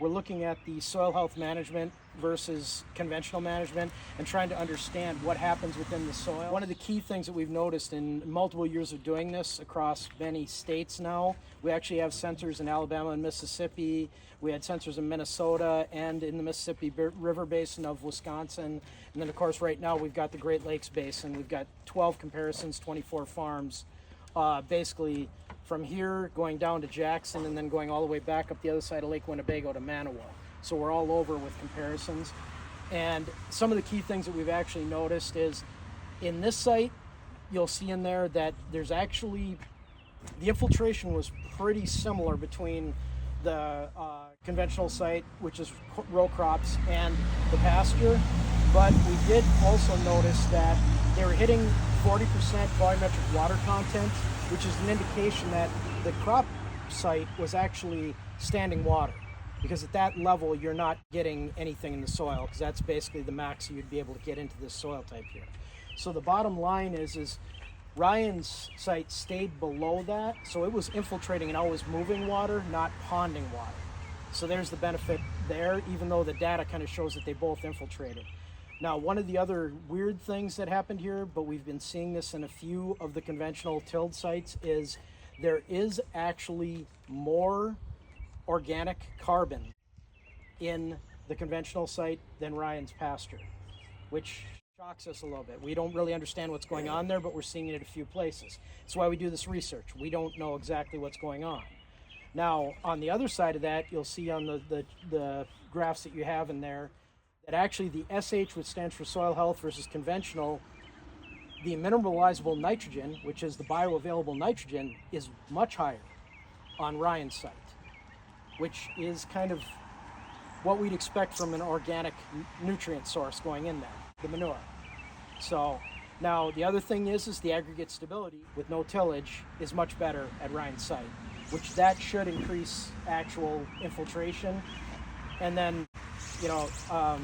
we're looking at the soil health management versus conventional management and trying to understand what happens within the soil. One of the key things that we've noticed in multiple years of doing this across many states now, we actually have sensors in Alabama and Mississippi. We had sensors in Minnesota and in the Mississippi River Basin of Wisconsin. And then, of course, right now we've got the Great Lakes Basin. We've got 12 comparisons, 24 farms, basically from here going down to Jackson and then going all the way back up the other side of Lake Winnebago to Manawa. So we're all over with comparisons. And some of the key things that we've actually noticed is in this site, you'll see in there that there's actually, the infiltration was pretty similar between the conventional site, which is row crops, and the pasture. But we did also notice that they were hitting 40% volumetric water content, which is an indication that the crop site was actually standing water. Because at that level, you're not getting anything in the soil, because that's basically the max you'd be able to get into this soil type here. So the bottom line is Ryan's site stayed below that, so it was infiltrating and always moving water, not ponding water. So there's the benefit there, even though the data kind of shows that they both infiltrated. Now, one of the other weird things that happened here, but we've been seeing this in a few of the conventional tilled sites, is there is actually more organic carbon in the conventional site than Ryan's pasture, which shocks us a little bit. We don't really understand what's going on there, but we're seeing it at a few places. That's why we do this research. We don't know exactly what's going on. Now, on the other side of that, you'll see on the graphs that you have in there that actually the SH, which stands for soil health versus conventional, the mineralizable nitrogen, which is the bioavailable nitrogen, is much higher on Ryan's site, which is kind of what we'd expect from an organic nutrient source going in there, the manure. So now the other thing is the aggregate stability with no tillage is much better at Ryan's site, which that should increase actual infiltration. And then, the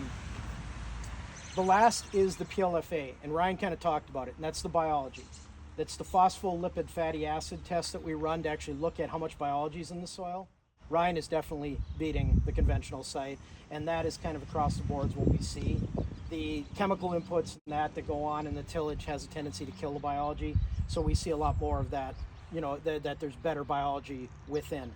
last is the PLFA, and Ryan kind of talked about it, and that's the biology. That's the phospholipid fatty acid test that we run to actually look at how much biology is in the soil. Ryan is definitely beating the conventional site, and that is kind of across the boards what we see. The chemical inputs that go on in the tillage has a tendency to kill the biology, so we see a lot more of that, that there's better biology within.